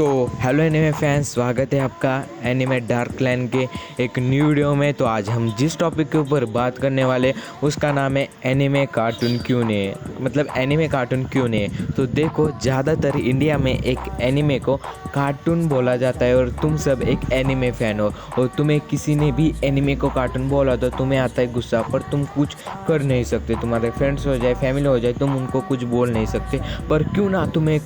तो hello anime fans, स्वागत है आपका एनिमे डार्क लाइन के एक न्यू वीडियो में। तो आज हम जिस टॉपिक के ऊपर बात करने वाले उसका नाम है एनिमे कार्टून क्यों नहीं, मतलब एनिमे कार्टून क्यों नहीं। तो देखो, ज़्यादातर इंडिया में एक एनिमे को कार्टून बोला जाता है और तुम सब एक एनिमे फ़ैन हो और तुम्हें किसी ने भी एनिमे को कार्टून बोला तो तुम्हें आता है गुस्सा, पर तुम कुछ कर नहीं सकते। तुम्हारे फ्रेंड्स हो जाए, फैमिली हो जाए, तुम उनको कुछ बोल नहीं सकते। पर क्यों ना तुम्हें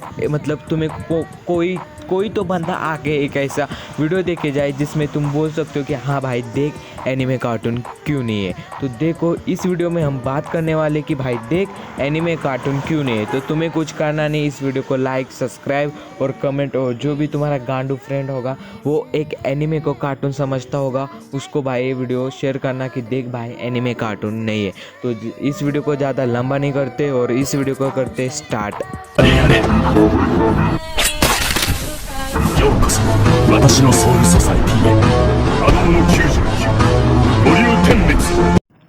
कोई तो बंदा आके एक ऐसा वीडियो देखे जाए जिसमें तुम बोल सकते हो कि हाँ भाई देख, एनिमे कार्टून क्यों नहीं है। तो देखो, इस वीडियो में हम बात करने वाले कि भाई देख, एनिमे कार्टून क्यों नहीं है। तो तुम्हें कुछ करना नहीं, इस वीडियो को लाइक, सब्सक्राइब और कमेंट, और जो भी तुम्हारा गांडू फ्रेंड होगा वो एक एनिमे को कार्टून समझता होगा, उसको भाई ये वीडियो शेयर करना कि देख भाई, एनिमे कार्टून नहीं है। तो इस वीडियो को ज़्यादा लंबा नहीं करते और इस वीडियो को करते स्टार्ट। ようこそ私のソウルソサイティへアドムの99五流点滅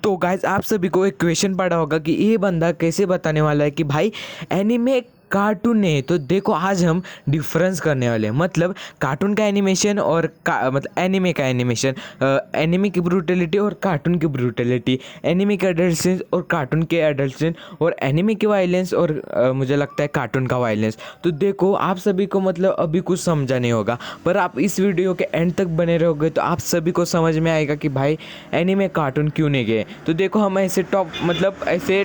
तो गाइज, आप सभी को एक क्वेश्चन पड़ा होगा कि ये बंदा कैसे बताने वाला है कि भाई एनिमे कार्टून नहीं। तो देखो, आज हम डिफरेंस करने वाले हैं, मतलब कार्टून का एनिमेशन और मतलब एनिमे का एनिमेशन, एनिमे की ब्रूटलिटी और कार्टून की ब्रूटलिटी, एनिमे के एडल्ट सीन्स और कार्टून के एडल्ट सीन्स, और एनिमे की वायलेंस और मुझे लगता है कार्टून का वायलेंस। तो देखो, आप सभी को मतलब अभी कुछ समझा नहीं होगा, पर आप इस वीडियो के एंड तक बने रहोगे तो आप सभी को समझ में आएगा कि भाई एनिमे कार्टून क्यों नहीं गए। तो देखो, हम ऐसे ऐसे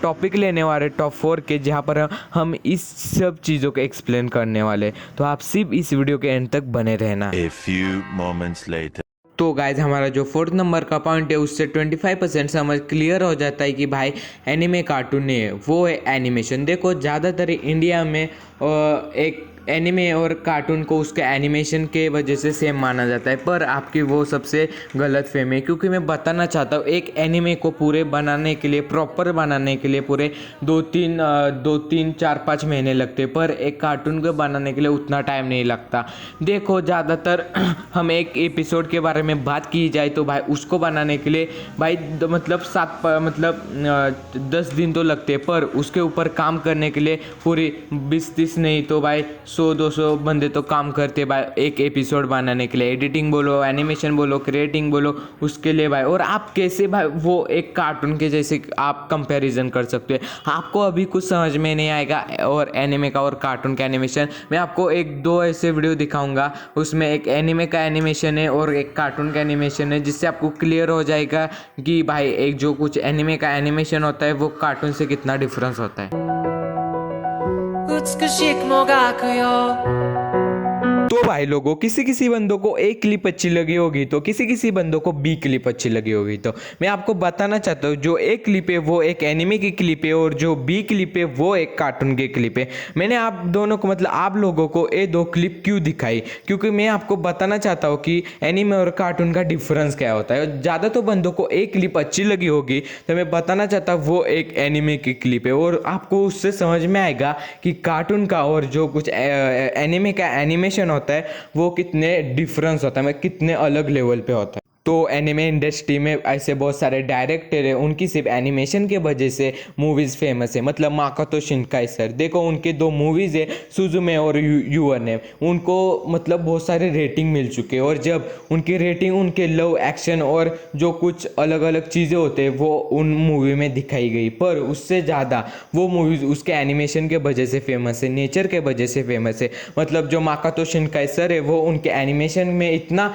टॉपिक लेने वाले टॉप 4 के, जहाँ पर हम इस सब चीज़ों को एक्सप्लेन करने वाले। तो आप सिर्फ इस वीडियो के एंड तक बने रहना। A few moments later. तो गाइज, हमारा जो 4th नंबर का पॉइंट है उससे 25% समझ क्लियर हो जाता है कि भाई एनिमे कार्टून नहीं है, वो है एनिमेशन। देखो, ज़्यादातर इंडिया में एक एनिमे और कार्टून को उसके एनिमेशन के वजह से सेम माना जाता है, पर आपकी वो सबसे गलत फहमी है। क्योंकि मैं बताना चाहता हूँ, एक एनिमे को पूरे बनाने के लिए, प्रॉपर बनाने के लिए पूरे 4-5 महीने लगते, पर एक कार्टून को बनाने के लिए उतना टाइम नहीं लगता। देखो, ज़्यादातर हम एक एपिसोड के बारे में बात की जाए तो भाई उसको बनाने के लिए भाई मतलब 10 दिन तो लगते, पर उसके ऊपर काम करने के लिए पूरी 20-30 नहीं तो भाई 100-200 बंदे तो काम करते भाई एक एपिसोड बनाने के लिए। एडिटिंग बोलो, एनिमेशन बोलो, क्रिएटिंग बोलो, उसके लिए भाई। और आप कैसे भाई वो एक कार्टून के जैसे आप कंपैरिजन कर सकते हो, आपको अभी कुछ समझ में नहीं आएगा। और एनिमे का और कार्टून का एनिमेशन, मैं आपको 1-2 ऐसे वीडियो दिखाऊंगा, उसमें एक एनिमे का एनिमेशन है और एक कार्टून का एनिमेशन है, जिससे आपको क्लियर हो जाएगा कि भाई एक जो कुछ एनिमे का एनिमेशन होता है वो कार्टून से कितना डिफरेंस होता है। 美しい雲が湧くよ तो भाई लोगों, किसी बंदों को एक क्लिप अच्छी लगी होगी तो किसी बंदों को बी क्लिप अच्छी लगी होगी। तो मैं आपको बताना चाहता हूँ, जो एक क्लिप है वो एक एनिमे की क्लिप है और जो बी क्लिप है वो एक कार्टून की क्लिप है। मैंने आप दोनों को, मतलब आप लोगों को ये 2 क्लिप क्यों दिखाई, क्योंकि मैं आपको बताना चाहता हूँ कि एनिमे और कार्टून का डिफरेंस क्या होता है। ज़्यादा तो बंदों को एक क्लिप अच्छी लगी होगी, तो मैं बताना चाहता हूँ वो एक एनिमे की क्लिप है, और आपको उससे समझ में आएगा कि कार्टून का और जो कुछ एनिमे का एनिमेशन होता है वो कितने डिफरेंस होता है, कितने अलग लेवल पे होता है। तो एनिमे इंडस्ट्री में ऐसे बहुत सारे डायरेक्टर हैं, उनकी सिर्फ एनिमेशन के वजह से मूवीज़ फेमस है। मतलब माकोतो शिनकाई सर, देखो उनके 2 मूवीज़ है, सुजुमे और यूर नेम, उनको मतलब बहुत सारे रेटिंग मिल चुके हैं। और जब उनकी रेटिंग, उनके लव, एक्शन और जो कुछ अलग अलग चीज़ें होते हैं वो उन मूवी में दिखाई गई, पर उससे ज़्यादा वो मूवीज़ उसके एनिमेशन के वजह से फेमस है, नेचर के वजह से फेमस है। मतलब जो माकोतो शिनकाई सर है वो उनके एनिमेशन में इतना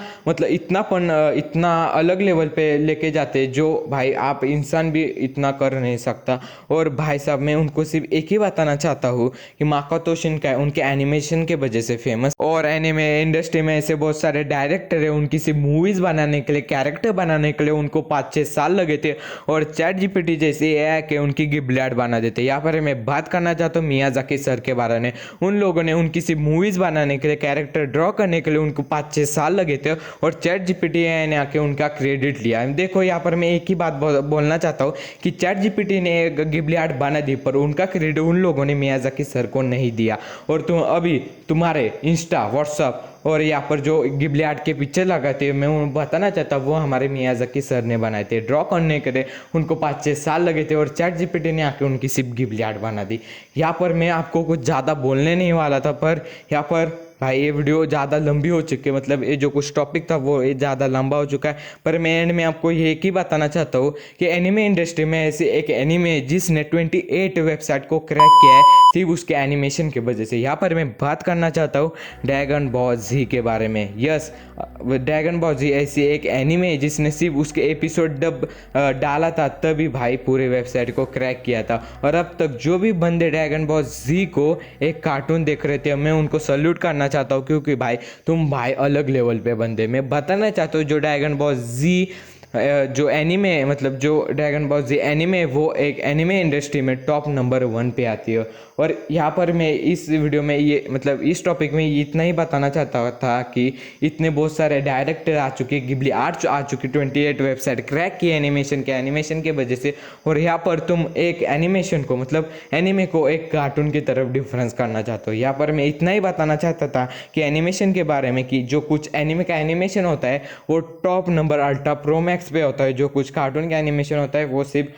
अलग लेवल पे लेके जाते जो भाई आप इंसान भी इतना कर नहीं सकता। और भाई साहब, मैं उनको सिर्फ एक ही बताना चाहता हूँ कि माकोतो शिनकाई उनके एनिमेशन के वजह से फेमस। और एनिमे इंडस्ट्री में ऐसे बहुत सारे डायरेक्टर है, उनकी सिर्फ मूवीज बनाने के लिए, कैरेक्टर बनाने के लिए उनको 5-6 साल लगे थे। और चैट जीपीटी जैसे एआई के उनकी गिबली आर्ट बना देते। यहाँ पर मैं बात करना चाहता हूँ मियाजाकी सर के बारे में। उन लोगों ने उनकी सिर्फ मूवीज बनाने के लिए, कैरेक्टर ड्रॉ करने के लिए उनको 5-6 साल लगे थे, और चैट जीपीटी ने आके उनका क्रेडिट लिया। देखो, यहाँ पर मैं एक ही बात बोलना चाहता हूँ कि चैट जीपीटी ने गिबली आर्ट बना दी, पर उनका क्रेडिट उन लोगों ने मियाजाकी सर को नहीं दिया। और तुम्हारे इंस्टा, व्हाट्सअप और यहाँ पर जो गिबली आर्ट के पिक्चर लगाते हैं, मैं बताना चाहता हूँ वो हमारे मियाजाकी सर ने बनाए थे। ड्रॉ करने के लिए उनको 5-6 साल लगे थे, और चैट जीपीटी ने आके उनकी सिर्फ गिबली आर्ट बना दी। यहाँ पर मैं आपको कुछ ज़्यादा बोलने नहीं वाला था, पर यहाँ पर भाई ये वीडियो ज़्यादा लंबी हो चुकी है, मतलब ये जो कुछ टॉपिक था वो ये ज़्यादा लंबा हो चुका है। पर मैं एंड में आपको ये एक ही बताना चाहता हूँ कि एनिमे इंडस्ट्री में ऐसे एक एनिमे जिसने 28 वेबसाइट को क्रैक किया है सिर्फ उसके एनिमेशन की वजह से। यहाँ पर मैं बात करना चाहता हूँ ड्रैगन बॉल जी के बारे में। यस, ड्रैगन बॉल जी ऐसी एक एनिमे है जिसने सिर्फ उसके एपिसोड डब डाला था तभी भाई पूरे वेबसाइट को क्रैक किया था। और अब तक जो भी बंदे ड्रैगन बॉल जी को एक कार्टून देख रहे थे मैं उनको सल्यूट करना चाहता हूँ, क्योंकि भाई तुम भाई अलग लेवल पे बंदे। मैं बताना चाहता हूँ जो ड्रैगन बॉल जी जो एनिमे मतलब जो ड्रैगन बॉल जी एनिमे है वो एक एनिमे इंडस्ट्री में टॉप नंबर 1 पे आती है। और यहाँ पर मैं इस वीडियो में ये मतलब इस टॉपिक में इतना ही बताना चाहता था कि इतने बहुत सारे डायरेक्टर आ चुके, गिबली आर्ट आ चुकी, 28 वेबसाइट क्रैक की एनिमेशन के वजह से। और यहाँ पर तुम एक एनिमेशन को मतलब एनिमे को एक कार्टून की तरफ डिफरेंस करना चाहते हो। यहाँ पर मैं इतना ही बताना चाहता था कि एनिमेशन के बारे में कि जो कुछ एनिमे का एनिमेशन होता है वो top number ultra pro max पे होता है, जो कुछ कार्टून का एनिमेशन होता है वो सिर्फ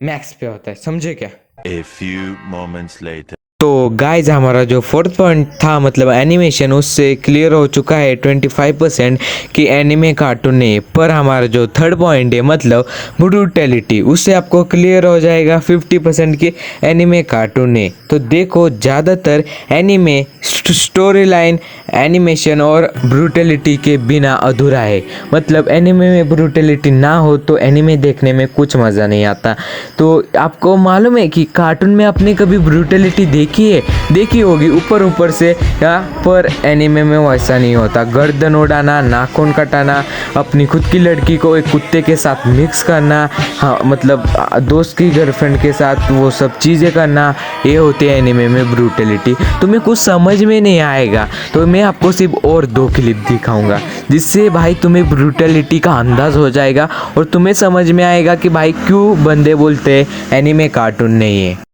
मैक्स पे होता है। समझे क्या? A few moments later. तो गाइज हमारा जो फोर्थ पॉइंट था मतलब एनिमेशन उससे क्लियर हो चुका है 25% कि एनिमे कार्टून नहीं। पर हमारा जो थर्ड पॉइंट है मतलब ब्रूटैलिटी उससे आपको क्लियर हो जाएगा 50% कि एनिमे कार्टून नहीं। तो देखो ज़्यादातर एनिमे स्टोरी लाइन एनिमेशन और ब्रूटैलिटी के बिना अधूरा है। मतलब एनिमे में ब्रूटैलिटी ना हो तो एनिमे देखने में कुछ मज़ा नहीं आता। तो आपको मालूम है कि कार्टून में आपने कभी ब्रूटैलिटी देखी होगी ऊपर ऊपर से, यहाँ पर एनिमे में वैसा नहीं होता। गर्दन उड़ाना, नाखून कटाना, अपनी खुद की लड़की को एक कुत्ते के साथ मिक्स करना, हाँ मतलब दोस्त की गर्लफ्रेंड के साथ वो सब चीज़ें करना, ये होती है एनिमे में ब्रूटैलिटी। तुम्हें कुछ समझ में नहीं आएगा तो मैं आपको सिर्फ और 2 क्लिप दिखाऊंगा जिससे भाई तुम्हें ब्रूटैलिटी का अंदाज़ हो जाएगा और तुम्हें समझ में आएगा कि भाई क्यों बंदे बोलते हैं एनिमे कार्टून नहीं है।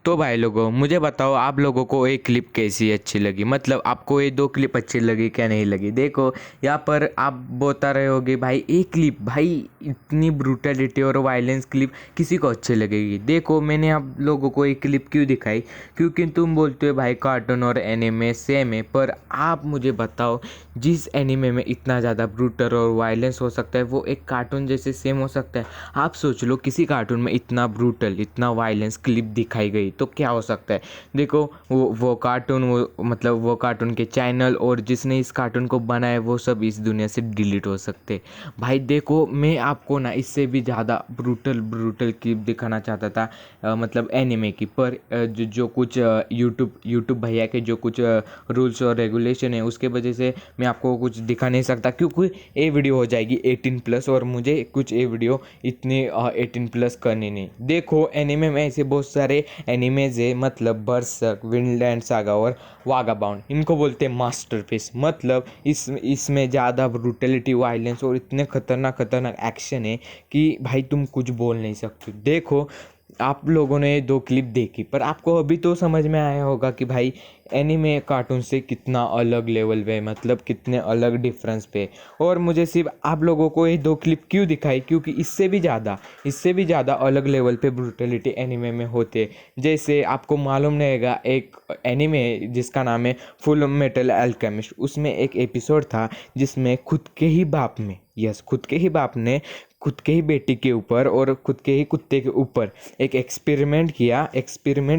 तो भाई लोगों मुझे बताओ आप लोगों को एक क्लिप कैसी अच्छी लगी, मतलब आपको ये 2 क्लिप अच्छी लगी क्या नहीं लगी। देखो यहाँ पर आप बता रहे होगे भाई एक क्लिप, भाई इतनी ब्रूटैलिटी और वायलेंस क्लिप किसी को अच्छी लगेगी। देखो मैंने आप लोगों को एक क्लिप क्यों दिखाई, क्योंकि तुम बोलते हो भाई कार्टून और एनिमे सेम है। पर आप मुझे बताओ जिस एनिमे में इतना ज़्यादा ब्रूटल और वायलेंस हो सकता है वो एक कार्टून जैसे सेम हो सकता है। आप सोच लो किसी कार्टून में इतना ब्रूटल इतना वायलेंस क्लिप दिखाई गई तो क्या हो सकता है। देखो वो कार्टून वो कार्टून के चैनल और जिसने इस कार्टून को बनाया वो सब इस दुनिया से डिलीट हो सकते भाई। देखो मैं आपको ना इससे भी ज़्यादा ब्रूटल क्लिप दिखाना चाहता था मतलब एनिमे की। पर जो कुछ यूट्यूब भैया के जो कुछ रूल्स और रेगुलेशन है उसके वजह से मैं आपको कुछ दिखा नहीं सकता, क्योंकि ये वीडियो हो जाएगी 18+ और मुझे कुछ ये वीडियो इतनी 18+ करनी नहीं। देखो एनिमे में ऐसे बहुत सारे एनिमेज है मतलब बरसर्क, विनलैंड सागा और वागाबाउंड, इनको बोलते हैं मास्टरपीस। मतलब इसमें ज़्यादा ब्रूटलिटी वायलेंस और इतने खतरनाक एक्शन है कि भाई तुम कुछ बोल नहीं सकते। देखो आप लोगों ने 2 क्लिप देखी पर आपको अभी तो समझ में आया होगा कि भाई एनीमे कार्टून से कितना अलग लेवल पे, मतलब कितने अलग डिफरेंस पे। और मुझे सिर्फ आप लोगों को ये 2 क्लिप क्यों दिखाई, क्योंकि इससे भी ज़्यादा अलग लेवल पे ब्रूटलिटी एनीमे में होते। जैसे आपको मालूम रहेगा एक एनीमे जिसका नाम है फुल मेटल अल्केमिस्ट, उसमें एक एपिसोड था जिसमें खुद के ही बाप ने खुद के ही बेटी के ऊपर और खुद के ही कुत्ते के ऊपर एक एक्सपेरिमेंट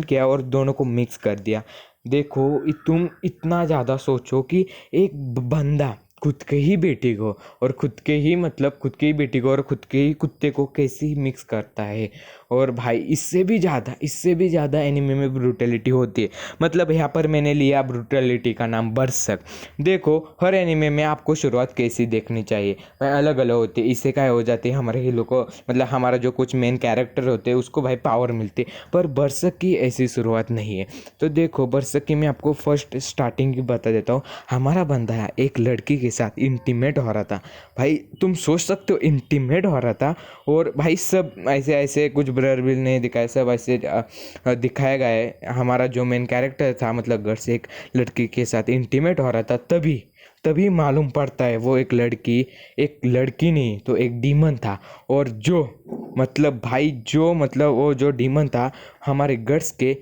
किया और दोनों को मिक्स कर दिया। देखो तुम इतना ज़्यादा सोचो कि एक बंदा खुद के ही बेटी को और खुद के ही मतलब खुद की ही बेटी को और खुद के ही कुत्ते को कैसे ही मिक्स करता है। और भाई इससे भी ज़्यादा एनिमे में ब्रूटलिटी होती है। मतलब यहाँ पर मैंने लिया ब्रूटलिटी का नाम बरसक। देखो हर एनिमे में आपको शुरुआत कैसी देखनी चाहिए, भाई अलग अलग होती है। इससे क्या हो जाती है, हमारे हीरो को मतलब हमारा जो कुछ मेन कैरेक्टर होते हैं उसको भाई पावर मिलती है, पर बरसक की ऐसी शुरुआत नहीं है। तो देखो बरसक की मैं आपको फर्स्ट स्टार्टिंग की बता देता हूँ। हमारा बंदा एक लड़की के साथ इंटीमेट हो रहा था। भाई तुम सोच सकते हो इंटीमेट हो रहा था, और भाई सब ऐसे ऐसे कुछ ब्लर भी नहीं दिखाया, सब ऐसे दिखाया गया है। हमारा जो मेन कैरेक्टर था मतलब घर से एक लड़की के साथ इंटीमेट हो रहा था, तभी मालूम पड़ता है वो एक लड़की नहीं तो एक डीमन था। और जो मतलब भाई जो मतलब वो जो डीमन था हमारे गर्ल्स के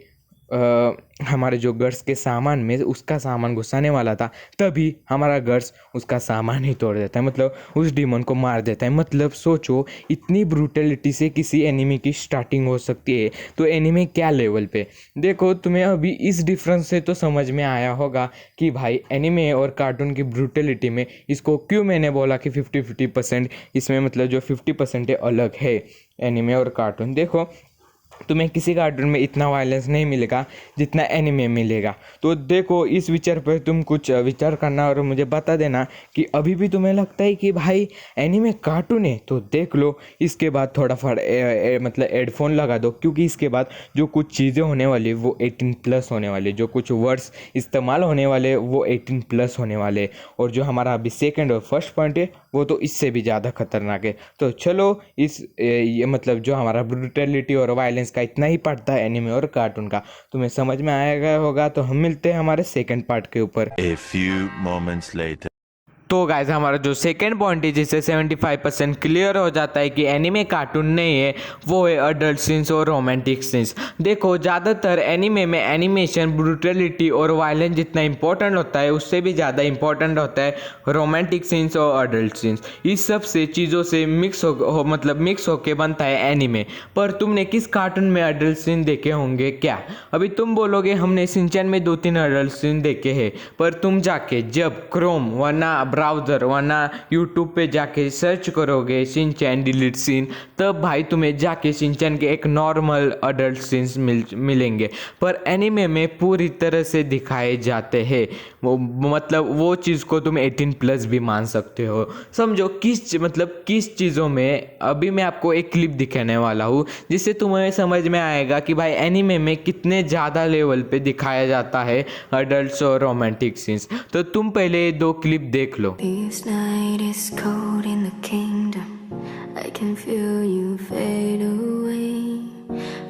हमारे जो गर्ल्स के सामान में उसका सामान घुसाने वाला था, तभी हमारा गर्ल्स उसका सामान ही तोड़ देता है, मतलब उस डीमन को मार देता है। मतलब सोचो इतनी ब्रूटलिटी से किसी एनिमे की स्टार्टिंग हो सकती है, तो एनिमे क्या लेवल पे। देखो तुम्हें अभी इस डिफरेंस से तो समझ में आया होगा कि भाई एनिमे और कार्टून की ब्रूटलिटी में इसको क्यों मैंने बोला कि 50-50% इसमें मतलब जो 50% है अलग है एनिमे और कार्टून। देखो तुम्हें किसी कार्टून में इतना वायलेंस नहीं मिलेगा जितना एनिमे मिलेगा। तो देखो इस विचार पर तुम कुछ विचार करना और मुझे बता देना कि अभी भी तुम्हें लगता है कि भाई एनिमे कार्टून है, तो देख लो इसके बाद थोड़ा मतलब हेडफोन लगा दो, क्योंकि इसके बाद जो कुछ चीज़ें होने वाली वो 18+ होने वाले, जो कुछ वर्ड्स इस्तेमाल होने वाले वो 18+ होने वाले, और जो हमारा अभी सेकेंड और फर्स्ट पॉइंट है वो तो इससे भी ज़्यादा खतरनाक है। तो चलो ये मतलब जो हमारा ब्रूटलिटी और वायलेंस का इतना ही पड़ता है एनिमे और कार्टून का, तुम्हें समझ में आएगा होगा। तो हम मिलते हैं हमारे सेकंड पार्ट के ऊपर। A few moments later. तो गाइस हमारा जो सेकंड पॉइंट है जिससे 75% क्लियर हो जाता है कि एनिमे कार्टून नहीं है, वो है अडल्ट सीन्स और रोमांटिक सीन्स। देखो ज़्यादातर एनिमे में एनिमेशन ब्रूटलिटी और वायलेंस जितना इंपॉर्टेंट होता है उससे भी ज़्यादा इंपॉर्टेंट होता है रोमांटिक सीन्स और अडल्ट सीन्स। इस सब से चीज़ों से मिक्स होके बनता है एनिमे। पर तुमने किस कार्टून में अडल्ट सीन देखे होंगे क्या? अभी तुम बोलोगे हमने शिनचैन में 2-3 अडल्ट सीन देखे हैं, पर तुम जाके जब क्रोम वरना ब्राउज़र वरना यूट्यूब पे जाके सर्च करोगे शिनचैन डिलीट सीन, तब भाई तुम्हें जाके शिनचैन के एक नॉर्मल अडल्ट सीन्स मिलेंगे। पर एनिमे में पूरी तरह से दिखाए जाते हैं वो, मतलब वो चीज़ को तुम 18+ भी मान सकते हो। समझो किस चीज़ों में। अभी मैं आपको एक क्लिप दिखाने वाला हूँ जिससे तुम्हें समझ में आएगा कि भाई एनिमे में कितने ज़्यादा लेवल पे दिखाया जाता है अडल्ट्स और रोमांटिक सीन्स। तो तुम पहले 2 क्लिप देख लो। This night is cold in the kingdom. I can feel you fade away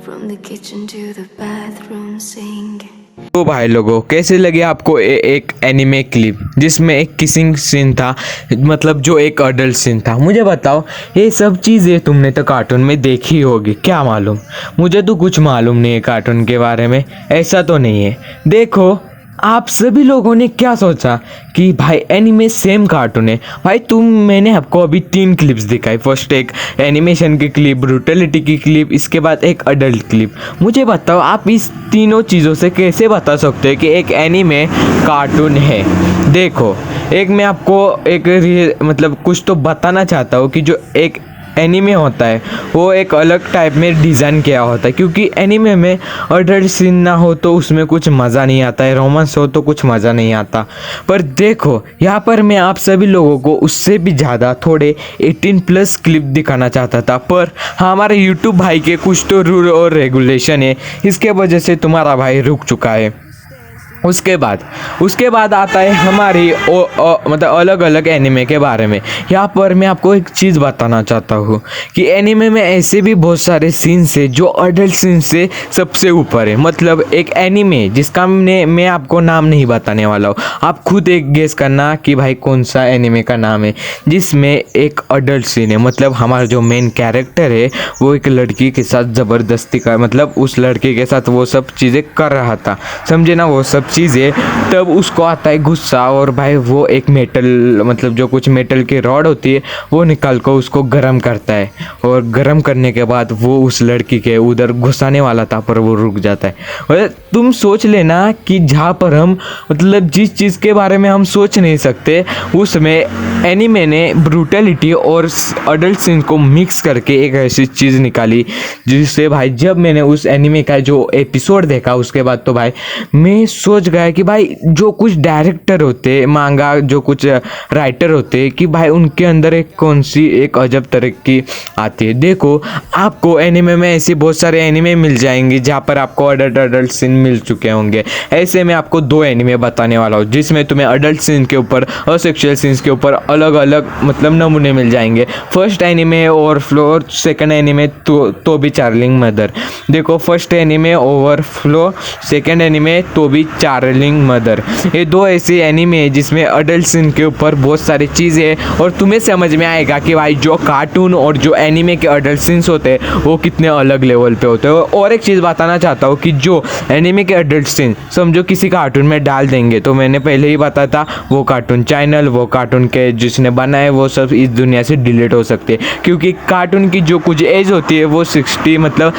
from the kitchen to the bathroom singing. तो भाई लोगों कैसे लगे आपको एक एनिमे क्लिप जिसमें एक किसिंग सीन था, मतलब जो एक अडल्ट सीन था? मुझे बताओ ये सब चीज़ें तुमने तो कार्टून में देखी होगी, क्या मालूम, मुझे तो कुछ मालूम नहीं है कार्टून के बारे में, ऐसा तो नहीं है। देखो आप सभी लोगों ने क्या सोचा कि भाई एनिमे सेम कार्टून है। भाई मैंने आपको अभी 3 क्लिप्स दिखाई, फर्स्ट एक एनिमेशन की क्लिप, ब्रूटलिटी की क्लिप, इसके बाद एक अडल्ट क्लिप। मुझे बताओ आप इस तीनों चीज़ों से कैसे बता सकते हैं कि एक एनिमे कार्टून है? देखो एक मैं आपको मतलब कुछ तो बताना चाहता हूँ कि जो एक एनिमे होता है वो एक अलग टाइप में डिज़ाइन किया होता है, क्योंकि एनिमे में अडल्ट सीन ना हो तो उसमें कुछ मज़ा नहीं आता है, रोमांस हो तो कुछ मज़ा नहीं आता। पर देखो यहाँ पर मैं आप सभी लोगों को उससे भी ज़्यादा थोड़े 18+ क्लिप दिखाना चाहता था, पर हमारे यूट्यूब भाई के कुछ तो रूल और रेगुलेशन है, इसके वजह से तुम्हारा भाई रुक चुका है। उसके बाद आता है हमारी मतलब अलग अलग एनिमे के बारे में। यहाँ पर मैं आपको एक चीज़ बताना चाहता हूँ कि एनिमे में ऐसे भी बहुत सारे सीन्स है जो अडल्ट सीन से सबसे ऊपर है। मतलब एक एनिमे जिसका मैं आपको नाम नहीं बताने वाला हूँ, आप खुद एक गेस करना कि भाई कौन सा एनिमे का नाम है जिसमें एक अडल्ट सीन है। मतलब हमारा जो मेन कैरेक्टर है वो एक लड़की के साथ ज़बरदस्ती का मतलब उस लड़के के साथ वो सब चीज़ें कर रहा था, समझे ना, वो सब चीज़ है, तब उसको आता है गुस्सा और भाई वो एक मेटल मतलब जो कुछ मेटल की रॉड होती है वो निकाल कर उसको गर्म करता है, और गर्म करने के बाद वो उस लड़की के उधर घुसाने वाला था पर वो रुक जाता है। और तुम सोच लेना कि जहाँ पर हम मतलब जिस चीज़ के बारे में हम सोच नहीं सकते उसमें एनीमे ने ब्रूटलिटी और अडल्ट सीन को मिक्स करके एक ऐसी चीज़ निकाली जिससे भाई जब मैंने उस एनीमे का जो एपिसोड देखा उसके बाद तो भाई मैं सोच गया कि भाई जो कुछ डायरेक्टर होते मांगा जो कुछ राइटर होते कि भाई उनके अंदर एक कौन सी एक अजब तरह की आती है। देखो आपको एनीमे में ऐसी बहुत सारे एनीमे मिल जाएंगे जहाँ पर आपको अडल्ट सीन मिल चुके होंगे। ऐसे मैं आपको 2 एनीमे बताने वाला हूँ जिसमें तुम्हें अडल्ट सीन के ऊपर और सेक्सुअल सीन्स के ऊपर अलग अलग मतलब नमूने मिल जाएंगे। फर्स्ट एनीमे ओवरफ्लो और सेकंड एनीमे तो भी चार्लिंग मदर। देखो first anime overflow, second anime तो भी चार्लिंग मदर, ये 2 ऐसे एनीमे है जिसमें अडल्ट सीन के ऊपर बहुत सारी चीज़ें हैं और तुम्हें समझ में आएगा कि भाई जो कार्टून और जो एनीमे के अडल्ट सीन्स होते हैं वो कितने अलग लेवल पे होते हैं। और एक चीज़ बताना चाहता हूँ कि जो एनीमे के अडल्ट सीन समझो किसी कार्टून में डाल देंगे तो मैंने पहले ही बताया था वो कार्टून चैनल वो कार्टून के जिसने बनाए वो सब इस दुनिया से डिलीट हो सकते हैं, क्योंकि कार्टून की जो कुछ एज होती है वो 60 मतलब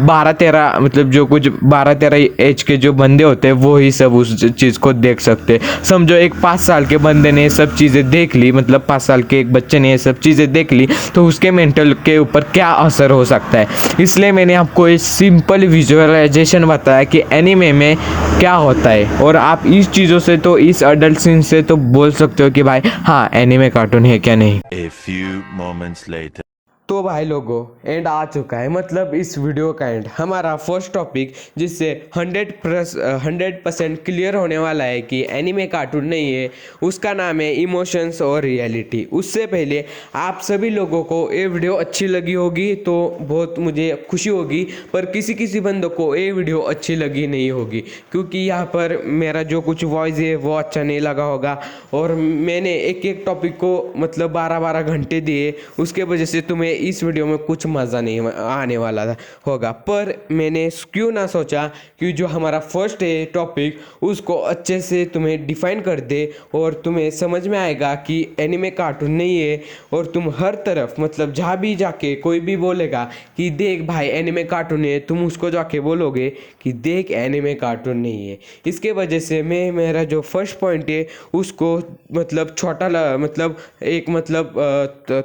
12-13 मतलब जो कुछ 12-13 एज के जो बंदे होते हैं वो ही सब उस चीज़ को देख सकते हैं। समझो एक 5 साल के बंदे ने सब चीज़ें देख ली मतलब 5 साल के एक बच्चे ने ये सब चीज़ें देख ली तो उसके मेंटल के ऊपर क्या असर हो सकता है। इसलिए मैंने आपको एक सिंपल विजुअलाइजेशन बताया कि एनीमे में क्या होता है, और आप इस चीज़ों से तो इस अडल्ट सीन से तो बोल सकते हो कि भाई हाँ एनीमे कार्टून है क्या नहीं। A few moments later. तो भाई लोगों एंड आ चुका है मतलब इस वीडियो का एंड, हमारा फर्स्ट टॉपिक जिससे 100% क्लियर होने वाला है कि एनीमे कार्टून नहीं है, उसका नाम है इमोशंस और रियलिटी। उससे पहले आप सभी लोगों को ये वीडियो अच्छी लगी होगी तो बहुत मुझे खुशी होगी, पर किसी किसी बंदों को ये वीडियो अच्छी लगी नहीं होगी क्योंकि यहाँ पर मेरा जो कुछ वॉइस है वो अच्छा नहीं लगा होगा और मैंने एक एक टॉपिक को मतलब 12-12 घंटे दिए, उसके वजह से तुम्हें इस वीडियो में कुछ मज़ा नहीं आने वाला होगा। पर मैंने क्यों ना सोचा कि जो हमारा फर्स्ट है टॉपिक उसको अच्छे से तुम्हें डिफाइन कर दे और तुम्हें समझ में आएगा कि एनीमे कार्टून नहीं है, और तुम हर तरफ मतलब जहाँ भी जाके कोई भी बोलेगा कि देख भाई एनीमे कार्टून है, तुम उसको जाके बोलोगे कि देख एनीमे कार्टून नहीं है। इसके वजह से मैं मेरा जो फर्स्ट पॉइंट है उसको मतलब छोटा मतलब एक मतलब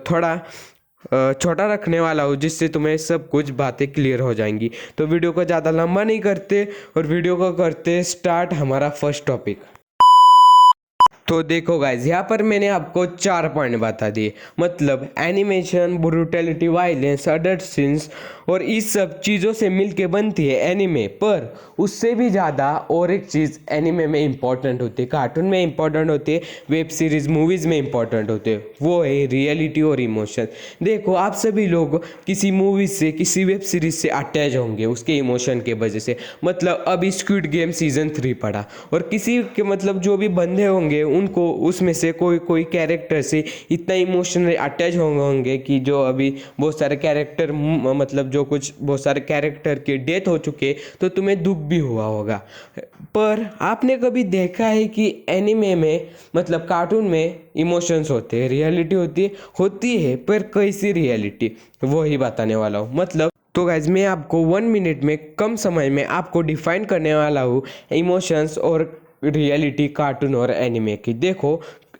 थोड़ा छोटा रखने वाला हूँ जिससे तुम्हें सब कुछ बातें क्लियर हो जाएंगी। तो वीडियो को ज़्यादा लंबा नहीं करते और वीडियो को करते स्टार्ट हमारा फर्स्ट टॉपिक। तो देखो गाइज यहाँ पर मैंने आपको 4 पॉइंट बता दिए, मतलब animation, brutality, violence, adult scenes और इस सब चीज़ों से मिलके बनती है एनीमे। पर उससे भी ज़्यादा और एक चीज़ एनीमे में इम्पॉर्टेंट होती है, कार्टून में इम्पॉर्टेंट होती है, वेब सीरीज़ मूवीज़ में इम्पॉर्टेंट होते हैं, वो है रियलिटी और इमोशन। देखो आप सभी लोग किसी मूवी से किसी वेब सीरीज़ से अटैच होंगे उसके इमोशन के वजह से, मतलब अभी स्क्विड गेम सीज़न 3 पड़ा और किसी के मतलब जो भी बंदे होंगे उनको उसमें से कोई कैरेक्टर से इतना इमोशनली अटैच होंगे कि जो अभी बहुत सारे कैरेक्टर मतलब जो कुछ बहुत सारे कैरेक्टर के डेथ हो चुके तो तुम्हें दुख भी हुआ होगा। पर आपने कभी देखा है कि एनीमे में मतलब कार्टून में इमोशंस होते हैं, रियलिटी होती है पर कैसी रियलिटी, वो ही बताने वाला हूँ। मतलब तो गाइज मैं आपको 1 मिनट में कम समय में आपको डिफाइन करने वाला हूँ इमोशंस और रियलिटी कार्टून और एनिमे की। देखो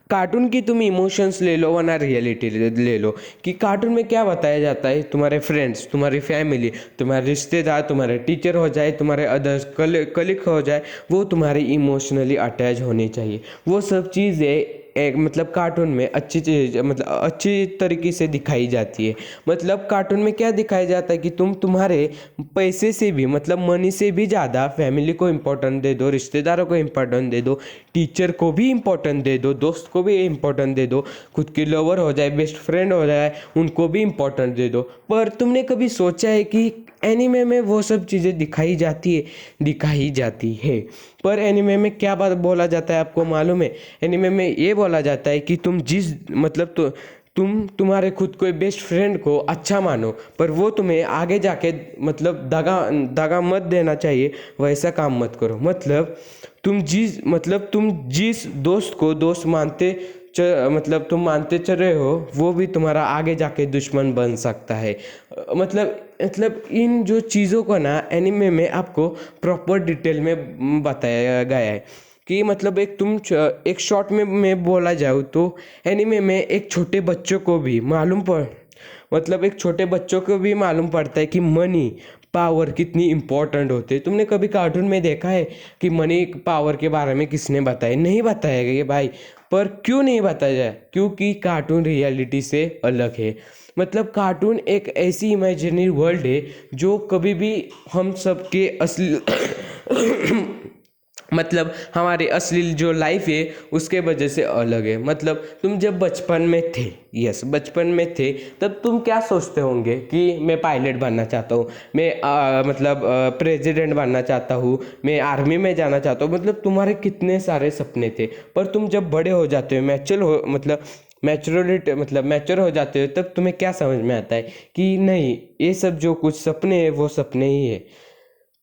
कार्टून की तुम इमोशंस ले लो वरना रियलिटी ले लो कि कार्टून में क्या बताया जाता है, तुम्हारे फ्रेंड्स, तुम्हारी फैमिली, तुम्हारे रिश्तेदार, तुम्हारे टीचर हो जाए, तुम्हारे अदर्स कलीग हो जाए, वो तुम्हारे इमोशनली अटैच होने चाहिए। वो सब चीज़ें एक मतलब कार्टून में अच्छी चीज़ मतलब अच्छी तरीके से दिखाई जाती है। मतलब कार्टून में क्या दिखाया जाता है कि तुम्हारे पैसे से भी मतलब मनी से भी ज़्यादा फैमिली को इम्पोर्टेंट दे दो, रिश्तेदारों को इम्पोर्टेंट दे दो, टीचर को भी इम्पोर्टेंट दे दो, दोस्त को भी इम्पोर्टेंट दे दो, खुद के लवर हो जाए, बेस्ट फ्रेंड हो जाए, उनको भी इम्पोर्टेंट दे दो। पर तुमने कभी सोचा है कि एनीमे में वो सब चीज़ें दिखाई जाती है पर एनीमे में क्या बात बोला जाता है आपको मालूम है? एनीमे में ये बोला जाता है कि तुम जिस मतलब तुम्हारे खुद को बेस्ट फ्रेंड को अच्छा मानो, पर वो तुम्हें आगे जाके मतलब दगा मत देना चाहिए, वैसा काम मत करो। तुम जिस दोस्त को दोस्त मतलब तुम मानते चल रहे हो, वो भी तुम्हारा आगे जाके दुश्मन बन सकता है। मतलब इन जो चीज़ों को ना एनिमे में आपको प्रॉपर डिटेल में बताया गया है कि मतलब एक शॉर्ट में मैं बोला जाऊँ तो एनिमे में एक छोटे बच्चों को भी मालूम पड़ता है कि मनी पावर कितनी इम्पोर्टेंट होती है। तुमने कभी कार्टून में देखा है कि मनी पावर के बारे में किसने बताया? नहीं बताया गया भाई। पर क्यों नहीं बताया जाए? क्योंकि कार्टून रियलिटी से अलग है। मतलब कार्टून एक ऐसी इमेजिनरी वर्ल्ड है जो कभी भी हम सबके असली मतलब हमारी असली जो लाइफ है उसके वजह से अलग है। मतलब तुम जब बचपन में थे तब तुम क्या सोचते होंगे कि मैं पायलट बनना चाहता हूँ, मैं प्रेसिडेंट बनना चाहता हूँ, मैं आर्मी में जाना चाहता हूँ। मतलब तुम्हारे कितने सारे सपने थे। पर तुम जब बड़े हो जाते हो, मैच्योर हो जाते हो, तब तुम्हें क्या समझ में आता है कि नहीं, ये सब जो कुछ सपने हैं वो सपने ही है।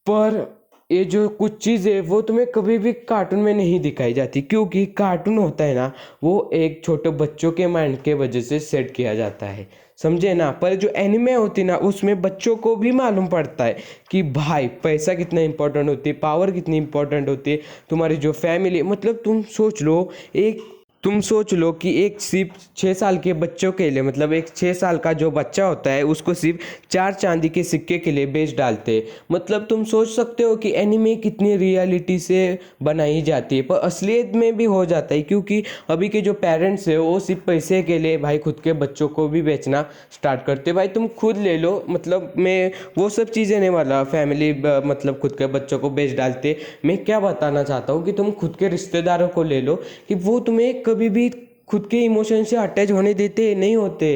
पर ये जो कुछ चीज़ें वो तुम्हें कभी भी कार्टून में नहीं दिखाई जाती, क्योंकि कार्टून होता है ना, वो एक छोटे बच्चों के माइंड के वजह से सेट किया जाता है, समझे ना। पर जो एनिमे होती ना, उसमें बच्चों को भी मालूम पड़ता है कि भाई पैसा कितना इंपॉर्टेंट होती है, पावर कितनी इंपॉर्टेंट होती है, तुम्हारी जो फैमिली। मतलब तुम सोच लो कि एक सिर्फ 6 साल के बच्चों के लिए, मतलब एक 6 साल का जो बच्चा होता है उसको सिर्फ 4 चांदी के सिक्के के लिए बेच डालते हैं। मतलब तुम सोच सकते हो कि एनिमे कितनी रियलिटी से बनाई जाती है, पर असलियत में भी हो जाता है। क्योंकि अभी के जो पेरेंट्स है वो सिर्फ पैसे के लिए भाई खुद के बच्चों को भी बेचना स्टार्ट करते। भाई तुम खुद ले लो, मतलब मैं वो सब चीज़ें नहीं वाला फैमिली मतलब खुद के बच्चों को बेच डालते। मैं क्या बताना चाहता हूँ कि तुम खुद के रिश्तेदारों को ले लो कि वो तुम्हें कभी भी खुद के इमोशन से अटैच होने देते नहीं होते।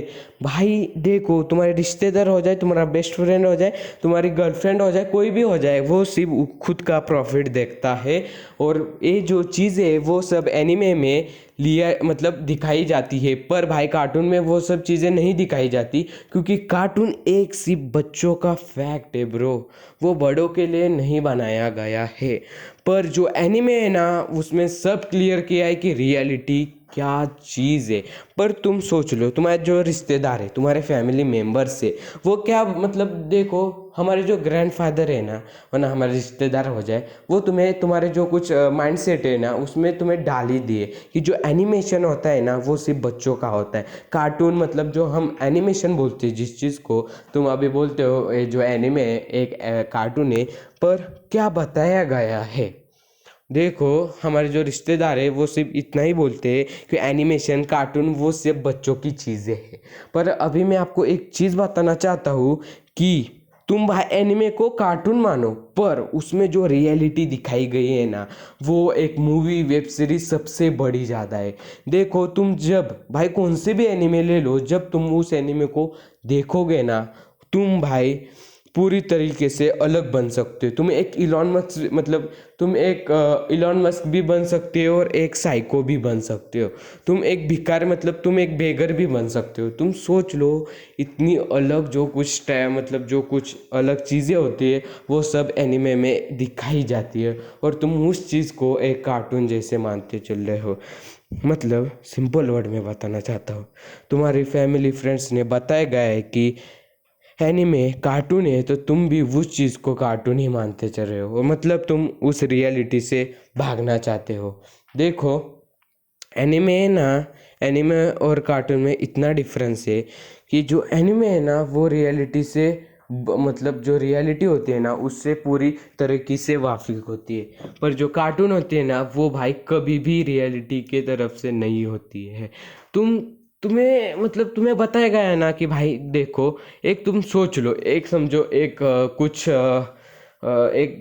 भाई देखो, तुम्हारे रिश्तेदार हो जाए, तुम्हारा बेस्ट फ्रेंड हो जाए, तुम्हारी गर्लफ्रेंड हो जाए, कोई भी हो जाए, वो सिर्फ खुद का प्रॉफिट देखता है। और ये जो चीज़ें है वो सब एनिमे में दिखाई जाती है। पर भाई कार्टून में वो सब चीज़ें नहीं दिखाई जाती, क्योंकि कार्टून एक सिर्फ बच्चों का फैक्ट है ब्रो, वो बड़ों के लिए नहीं बनाया गया है। पर जो एनिमे है ना, उसमें सब क्लियर किया है कि रियलिटी क्या चीज़ है। पर तुम सोच लो, तुम्हारे जो रिश्तेदार है, तुम्हारे फैमिली मेम्बर्स है, वो क्या मतलब देखो, हमारे जो ग्रैंडफादर है ना, वरना हमारे रिश्तेदार हो जाए, वो तुम्हारे जो कुछ माइंड सेट है ना, उसमें तुम्हें डाल ही दिए कि जो एनिमेशन होता है ना वो सिर्फ बच्चों का होता है। कार्टून मतलब जो हम एनिमेशन बोलते हैं, जिस चीज़ को तुम अभी बोलते हो ये जो एनिमे है एक कार्टून है। पर क्या बताया गया है, देखो हमारे जो रिश्तेदार है वो सिर्फ इतना ही बोलते हैं कि एनिमेशन कार्टून वो सिर्फ बच्चों की चीज़ें हैं। पर अभी मैं आपको एक चीज़ बताना चाहता हूँ कि तुम भाई एनिमे को कार्टून मानो, पर उसमें जो रियलिटी दिखाई गई है ना, वो एक मूवी वेब सीरीज सबसे बड़ी ज़्यादा है। देखो तुम जब भाई कौन से भी एनिमे ले लो, जब तुम उस एनिमे को देखोगे ना, तुम भाई पूरी तरीके से अलग बन सकते हो। तुम एक इलॉन मस्क भी बन सकते हो और एक साइको भी बन सकते हो। तुम एक भिखारी तुम एक बेगर भी बन सकते हो। तुम सोच लो, इतनी अलग जो कुछ अलग चीज़ें होती है वो सब एनिमे में दिखाई जाती है, और तुम उस चीज़ को एक कार्टून जैसे मानते चल रहे हो। मतलब सिंपल वर्ड में बताना चाहता हूँ, तुम्हारी फैमिली फ्रेंड्स ने बताया गया है कि एनीमे कार्टून है, तो तुम भी उस चीज़ को कार्टून ही मानते चल रहे हो, मतलब तुम उस रियलिटी से भागना चाहते हो। देखो एनीमे और कार्टून में इतना डिफरेंस है कि जो एनीमे है ना वो रियलिटी से जो रियलिटी होती है ना उससे पूरी तरीके से वाकिफ होती है। पर जो कार्टून होती है ना वो भाई कभी भी रियलिटी के तरफ से नहीं होती है। तुम्हें बताया गया है ना कि भाई देखो, एक तुम सोच लो, एक समझो एक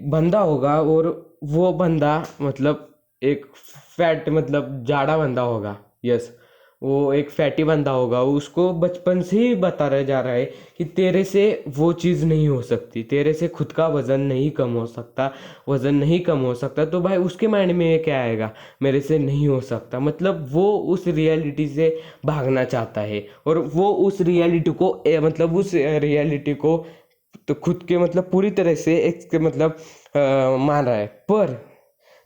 बंदा होगा, और वो बंदा एक फैट जाड़ा बंदा होगा। यस, वो एक फैटी बंदा होगा, उसको बचपन से ही बताया जा रहा है कि तेरे से वो चीज़ नहीं हो सकती, तेरे से खुद का वज़न नहीं कम हो सकता, वज़न नहीं कम हो सकता। तो भाई उसके माइंड में ये क्या आएगा, मेरे से नहीं हो सकता, मतलब वो उस रियलिटी से भागना चाहता है और वो उस रियलिटी को मतलब उस रियलिटी को तो खुद के मतलब पूरी तरह से एक मतलब मान रहा है। पर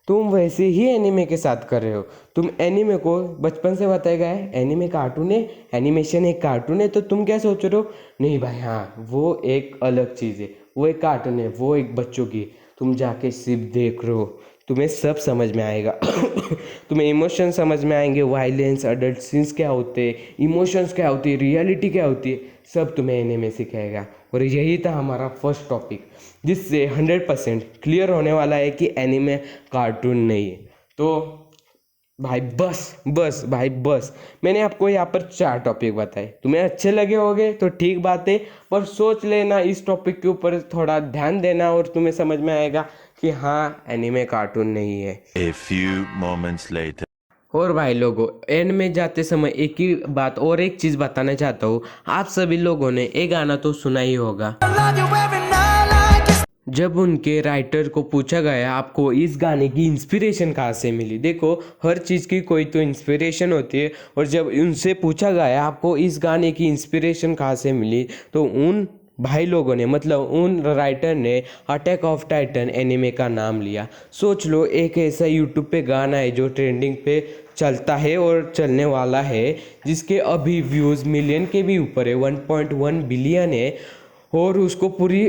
तुम वैसे ही एनीमे के साथ कर रहे हो। तुम एनीमे को बचपन से बताया गया है एनीमे कार्टून है, एनिमेशन एक कार्टून है, तो तुम क्या सोच रहे हो, नहीं भाई हाँ वो एक अलग चीज़ है, वो एक कार्टून है, वो एक बच्चों की। तुम जाके सिर्फ देख रहे हो, तुम्हें सब समझ में आएगा। तुम्हें इमोशन समझ में आएंगे, वायलेंस, अडल्ट सीन्स क्या होते हैं, इमोशंस क्या होती है, रियलिटी क्या होती है, सब तुम्हें एनीमे सिखाएगा। और यही था हमारा फर्स्ट टॉपिक, जिससे 100% क्लियर होने वाला है कि एनीमे कार्टून नहीं है। तो भाई बस भाई बस, मैंने आपको यहाँ पर 4 टॉपिक बताए, तुम्हें अच्छे लगे होंगे तो ठीक बात है, पर सोच लेना, इस टॉपिक के ऊपर थोड़ा ध्यान देना और तुम्हें समझ में आएगा कि हाँ एनीमे कार्टून नहीं है। A few moments later. और भाई लोगों, एंड में जाते समय एक ही बात और एक चीज़ बताना चाहता हूँ। आप सभी लोगों ने एक गाना तो सुना ही होगा। जब उनके राइटर को पूछा गया आपको इस गाने की इंस्पिरेशन कहाँ से मिली, देखो हर चीज़ की कोई तो इंस्पिरेशन होती है, और जब उनसे पूछा गया आपको इस गाने की इंस्पिरेशन कहाँ से मिली, तो उन भाई लोगों ने मतलब उन राइटर ने अटैक ऑफ टाइटन एनीमे का नाम लिया। सोच लो, एक ऐसा यूट्यूब पे गाना है जो ट्रेंडिंग पे चलता है और चलने वाला है, जिसके अभी व्यूज़ मिलियन के भी ऊपर है, 1.1 बिलियन है, और उसको पूरी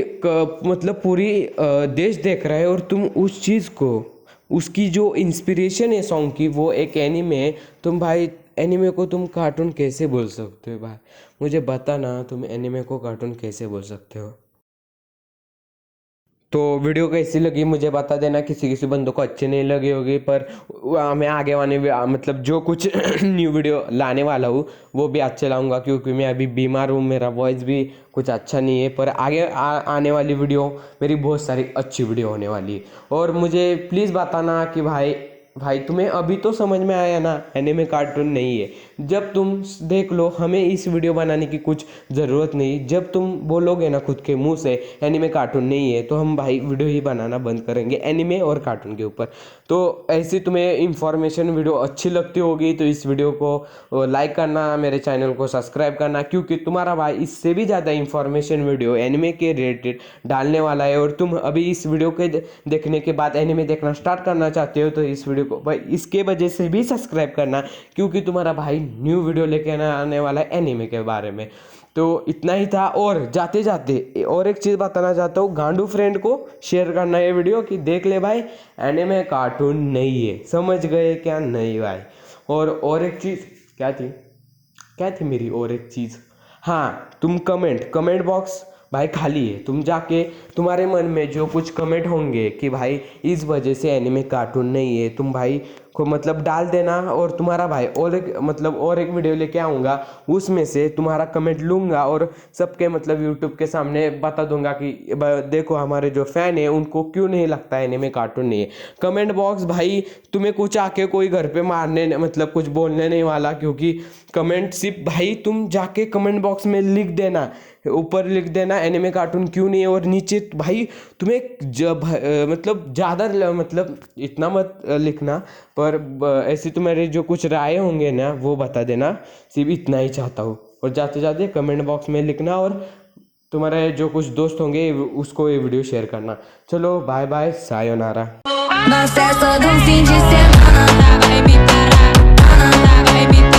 देश देख रहा है, और तुम उस चीज़ को, उसकी जो इंस्पिरेशन है सॉन्ग की, वो एक एनीमे है। तुम भाई एनीमे को तुम कार्टून कैसे बोल सकते हो भाई, मुझे बताना, तुम एनीमे को कार्टून कैसे बोल सकते हो। तो वीडियो कैसी लगी मुझे बता देना, किसी किसी बंदों को अच्छे नहीं लगे होगी, पर मैं आगे वाले मतलब जो कुछ न्यू वीडियो लाने वाला हूँ वो भी अच्छे लाऊंगा, क्योंकि मैं अभी बीमार हूँ, मेरा वॉइस भी कुछ अच्छा नहीं है। पर आगे आने वाली वीडियो मेरी बहुत सारी अच्छी वीडियो होने वाली है। और मुझे प्लीज़ बताना कि भाई तुम्हें अभी तो समझ में आया ना एनीमे कार्टून नहीं है। जब तुम देख लो, हमें इस वीडियो बनाने की कुछ ज़रूरत नहीं, जब तुम बोलोगे ना खुद के मुंह से एनीमे कार्टून नहीं है, तो हम भाई वीडियो ही बनाना बंद करेंगे एनीमे और कार्टून के ऊपर। तो ऐसी तुम्हें इंफॉर्मेशन वीडियो अच्छी लगती होगी तो इस वीडियो को लाइक करना, मेरे चैनल को सब्सक्राइब करना, क्योंकि तुम्हारा भाई इससे भी ज़्यादा इंफॉर्मेशन वीडियो एनीमे के रिलेटेड डालने वाला है। और तुम अभी इस वीडियो के देखने के बाद एनीमे देखना स्टार्ट करना चाहते हो तो इस वीडियो को भाई इसके वजह से भी सब्सक्राइब करना, क्योंकि तुम्हारा भाई न्यू वीडियो लेके आने वाला है एनीमे के बारे में। तो इतना ही था। और जाते जाते और एक चीज़ बताना चाहता हूँ, गांडू फ्रेंड को शेयर करना ये वीडियो कि देख ले भाई एनीमे कार्टून नहीं है। समझ गए क्या? नहीं भाई। और एक चीज़ क्या थी मेरी और एक चीज़, हाँ, तुम कमेंट बॉक्स भाई खाली है, तुम जाके तुम्हारे मन में जो कुछ कमेंट होंगे कि भाई इस वजह से एनीमे कार्टून नहीं है, तुम भाई को मतलब डाल देना। और तुम्हारा भाई और एक वीडियो लेके आऊँगा, उसमें से तुम्हारा कमेंट लूँगा और सबके मतलब यूट्यूब के सामने बता दूंगा कि देखो हमारे जो फैन है उनको क्यों नहीं लगता एनीमे कार्टून नहीं है। कमेंट बॉक्स भाई तुम्हें कुछ आके कोई घर पे मारने मतलब कुछ बोलने नहीं वाला, क्योंकि कमेंट सिर्फ भाई तुम जाके कमेंट बॉक्स में लिख देना, ऊपर लिख देना एनीमे कार्टून क्यों नहीं है, और नीचे भाई तुम्हें जब मतलब ज़्यादा मतलब इतना मत लिखना, पर ऐसे तुम्हारे जो कुछ राय होंगे ना वो बता देना, सिर्फ इतना ही चाहता हूँ। और जाते जाते कमेंट बॉक्स में लिखना और तुम्हारे जो कुछ दोस्त होंगे उसको ये वीडियो शेयर करना। चलो बाय बाय, सायोनारा। Mas essa dancinha de semana vai me parar, vai me